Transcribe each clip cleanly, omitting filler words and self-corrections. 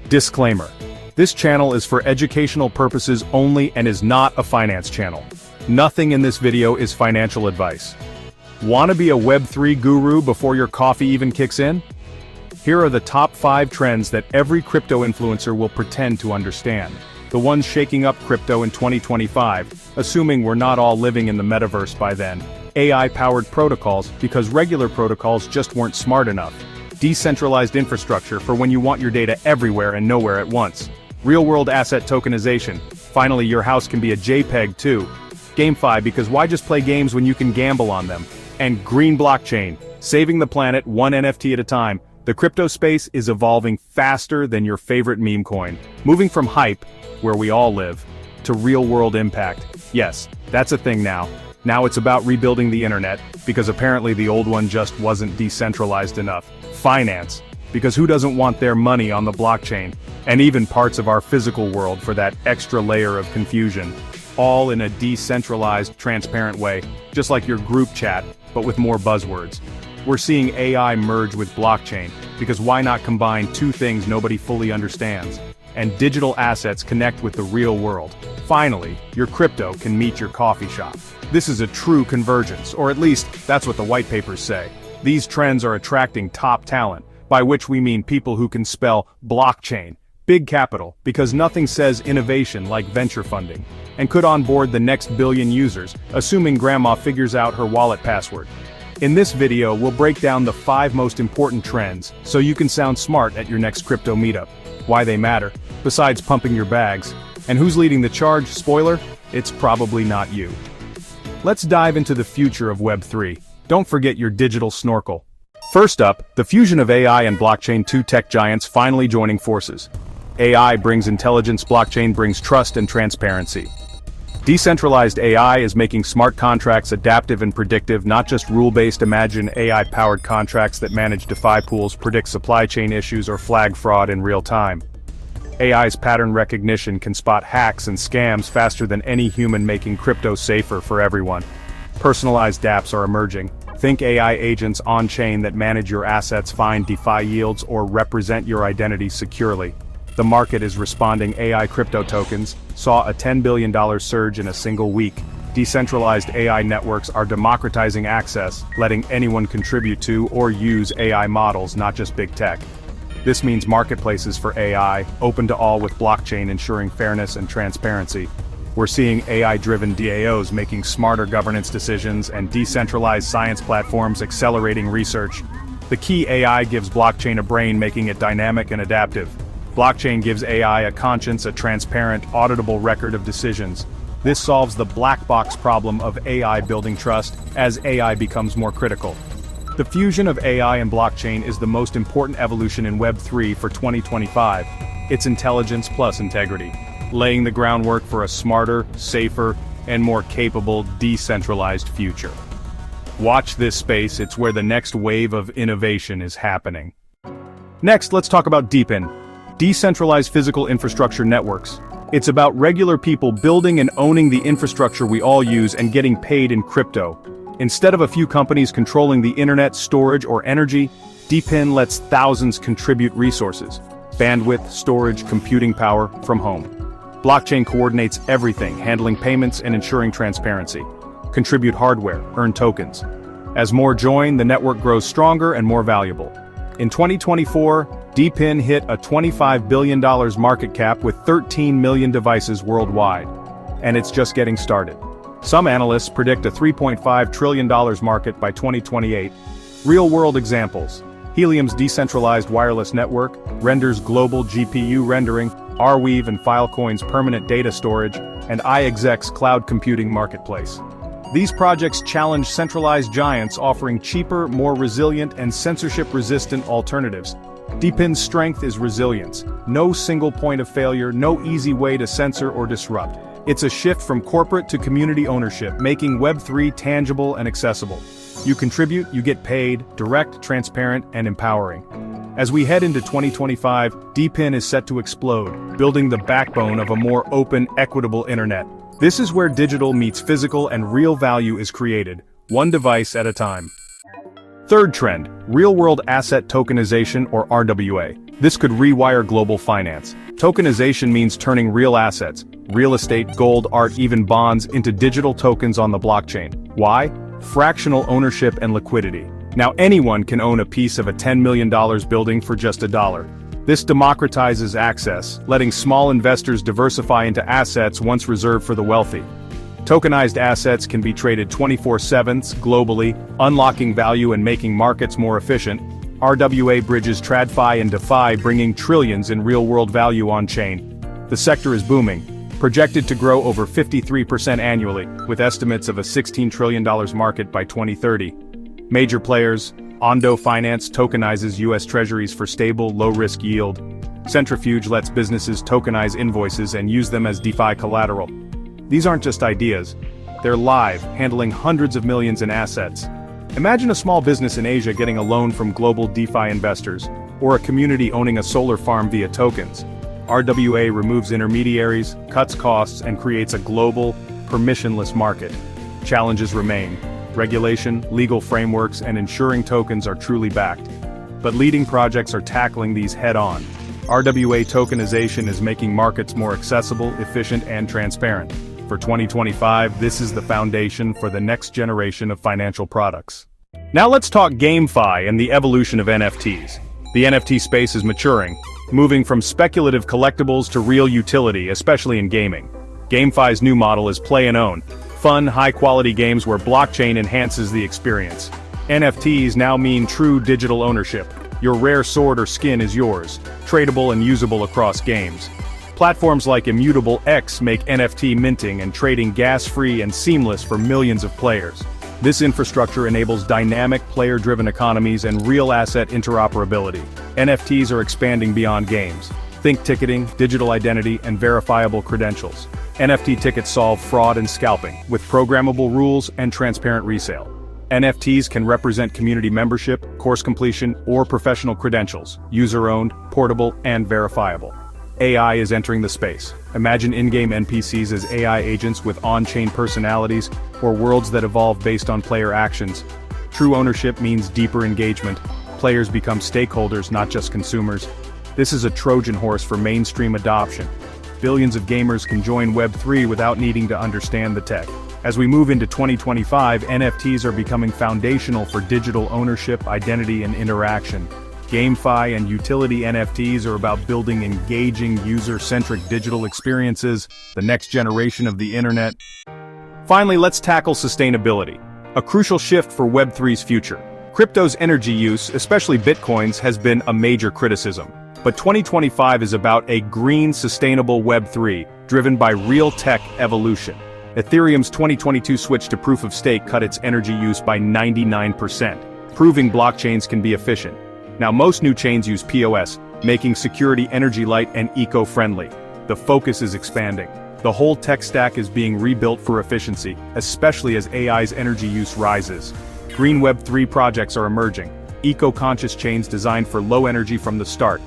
Disclaimer. This channel is for educational purposes only and is not a finance channel. Nothing in this video is financial advice. Want to be a Web3 guru before your coffee even kicks in? Here are the top 5 trends that every crypto influencer will pretend to understand. The ones shaking up crypto in 2025, assuming we're not all living in the metaverse by then. AI-powered protocols, because regular protocols just weren't smart enough. Decentralized infrastructure for when you want your data everywhere and nowhere at once. Real-world asset tokenization. Finally, your house can be a JPEG too. GameFi, because why just play games when you can gamble on them? And green blockchain, saving the planet one NFT at a time. The crypto space is evolving faster than your favorite meme coin. Moving from hype, where we all live, to real-world impact. Yes, that's a thing now. Now it's about rebuilding the internet, because apparently the old one just wasn't decentralized enough. Finance, because who doesn't want their money on the blockchain? And even parts of our physical world for that extra layer of confusion. All in a decentralized, transparent way, just like your group chat, but with more buzzwords. We're seeing AI merge with blockchain, because why not combine two things nobody fully understands? And digital assets connect with the real world. Finally, your crypto can meet your coffee shop. This is a true convergence, or at least, that's what the white papers say. These trends are attracting top talent, by which we mean people who can spell blockchain, big capital, because nothing says innovation like venture funding, and could onboard the next billion users, assuming grandma figures out her wallet password. In this video, we'll break down the 5 most important trends, so you can sound smart at your next crypto meetup. Why they matter, besides pumping your bags. And who's leading the charge? Spoiler, it's probably not you. Let's dive into the future of Web3. Don't forget your digital snorkel. First up, the fusion of AI and blockchain, 2 tech giants finally joining forces. AI brings intelligence, blockchain brings trust and transparency. Decentralized AI is making smart contracts adaptive and predictive, not just rule-based. Imagine AI-powered contracts that manage DeFi pools, predict supply chain issues, or flag fraud in real time. AI's pattern recognition can spot hacks and scams faster than any human, making crypto safer for everyone. Personalized dApps are emerging. Think AI agents on-chain that manage your assets, find DeFi yields, or represent your identity securely. The market is responding. AI crypto tokens saw a $10 billion surge in a single week. Decentralized AI networks are democratizing access, letting anyone contribute to or use AI models, not just big tech. This means marketplaces for AI, open to all with blockchain ensuring fairness and transparency. We're seeing AI-driven DAOs making smarter governance decisions and decentralized science platforms accelerating research. The key: AI gives blockchain a brain, making it dynamic and adaptive. Blockchain gives AI a conscience, a transparent, auditable record of decisions. This solves the black box problem of AI building trust as AI becomes more critical. The fusion of AI and blockchain is the most important evolution in Web3 for 2025. It's intelligence plus integrity, laying the groundwork for a smarter, safer, and more capable decentralized future. Watch this space, it's where the next wave of innovation is happening. Next, let's talk about DePIN. Decentralized physical infrastructure networks. It's about regular people building and owning the infrastructure we all use and getting paid in crypto. Instead of a few companies controlling the internet, storage, or energy, DePIN lets thousands contribute resources, bandwidth, storage, computing power from home. Blockchain coordinates everything, handling payments and ensuring transparency. Contribute hardware, earn tokens. As more join, the network grows stronger and more valuable. In 2024, DePIN hit a $25 billion market cap with 13 million devices worldwide. And it's just getting started. Some analysts predict a $3.5 trillion market by 2028. Real-world examples. Helium's decentralized wireless network renders global GPU rendering, Arweave and Filecoin's permanent data storage, and iExec's cloud computing marketplace. These projects challenge centralized giants, offering cheaper, more resilient, and censorship-resistant alternatives. DePIN's strength is resilience. No single point of failure, no easy way to censor or disrupt. It's a shift from corporate to community ownership, making Web3 tangible and accessible. You contribute, you get paid, direct, transparent, and empowering. As we head into 2025, DePIN is set to explode, building the backbone of a more open, equitable internet. This is where digital meets physical and real value is created, one device at a time. Third trend, real-world asset tokenization or RWA. This could rewire global finance. Tokenization means turning real assets, real estate, gold, art, even bonds, into digital tokens on the blockchain. Why? Fractional ownership and liquidity. Now anyone can own a piece of a $10 million building for just $1. This democratizes access, letting small investors diversify into assets once reserved for the wealthy. Tokenized assets can be traded 24/7 globally, unlocking value and making markets more efficient. RWA bridges TradFi and DeFi, bringing trillions in real-world value on-chain. The sector is booming, projected to grow over 53% annually, with estimates of a $16 trillion market by 2030. Major players: Ondo Finance tokenizes U.S. Treasuries for stable, low-risk yield. Centrifuge lets businesses tokenize invoices and use them as DeFi collateral. These aren't just ideas. They're live, handling hundreds of millions in assets. Imagine a small business in Asia getting a loan from global DeFi investors, or a community owning a solar farm via tokens. RWA removes intermediaries, cuts costs, and creates a global, permissionless market. Challenges remain: regulation, legal frameworks, and ensuring tokens are truly backed. But leading projects are tackling these head-on. RWA tokenization is making markets more accessible, efficient, and transparent. For 2025, this is the foundation for the next generation of financial products. Now let's talk GameFi and the evolution of NFTs. The NFT space is maturing, moving from speculative collectibles to real utility, especially in gaming. GameFi's new model is play and own, fun, high-quality games where blockchain enhances the experience. NFTs now mean true digital ownership. Your rare sword or skin is yours, tradable and usable across games. Platforms like Immutable X make NFT minting and trading gas-free and seamless for millions of players. This infrastructure enables dynamic, player-driven economies and real asset interoperability. NFTs are expanding beyond games. Think ticketing, digital identity, and verifiable credentials. NFT tickets solve fraud and scalping, with programmable rules and transparent resale. NFTs can represent community membership, course completion, or professional credentials, user-owned, portable, and verifiable. AI is entering the space. Imagine in-game NPCs as AI agents with on-chain personalities, or worlds that evolve based on player actions. True ownership means deeper engagement. Players become stakeholders, not just consumers. This is a Trojan horse for mainstream adoption. Billions of gamers can join Web3 without needing to understand the tech. As we move into 2025, NFTs are becoming foundational for digital ownership, identity, and interaction. GameFi and utility NFTs are about building engaging, user-centric digital experiences, the next generation of the internet. Finally, let's tackle sustainability, a crucial shift for Web3's future. Crypto's energy use, especially Bitcoin's, has been a major criticism. But 2025 is about a green, sustainable Web3, driven by real tech evolution. Ethereum's 2022 switch to proof-of-stake cut its energy use by 99%, proving blockchains can be efficient. Now most new chains use POS, making security energy light and eco-friendly. The focus is expanding. The whole tech stack is being rebuilt for efficiency, especially as AI's energy use rises. Green Web3 projects are emerging, eco-conscious chains designed for low energy from the start.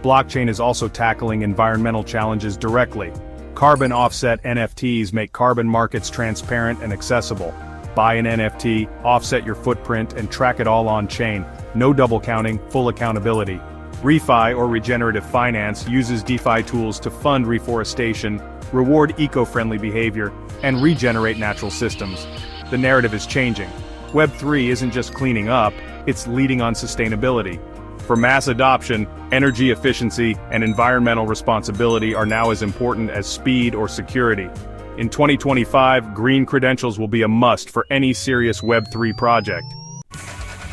Blockchain is also tackling environmental challenges directly. Carbon offset NFTs make carbon markets transparent and accessible. Buy an NFT, offset your footprint, and track it all on-chain. No double counting, full accountability. ReFi, or regenerative finance, uses DeFi tools to fund reforestation, reward eco-friendly behavior, and regenerate natural systems. The narrative is changing. Web3 isn't just cleaning up, it's leading on sustainability. For mass adoption, energy efficiency and environmental responsibility are now as important as speed or security. In 2025, green credentials will be a must for any serious Web3 project.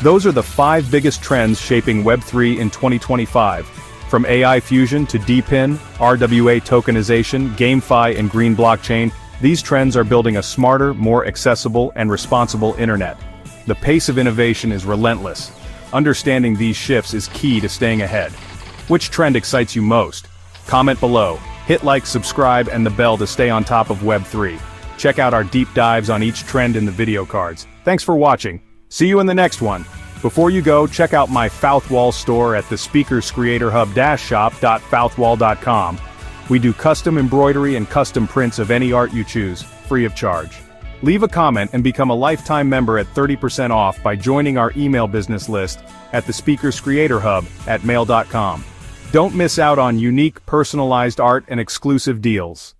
Those are the 5 biggest trends shaping Web3 in 2025. From AI fusion to DePIN, RWA tokenization, GameFi, and green blockchain, these trends are building a smarter, more accessible, and responsible internet. The pace of innovation is relentless. Understanding these shifts is key to staying ahead. Which trend excites you most? Comment below, hit like, subscribe, and the bell to stay on top of Web3. Check out our deep dives on each trend in the video cards. Thanks for watching. See you in the next one. Before you go, check out my Fouthwall store at the Speakers Creator Hub shop.fouthwall.com. We do custom embroidery and custom prints of any art you choose, free of charge. Leave a comment and become a lifetime member at 30% off by joining our email business list at the Speakers Creator Hub at mail.com. Don't miss out on unique, personalized art and exclusive deals.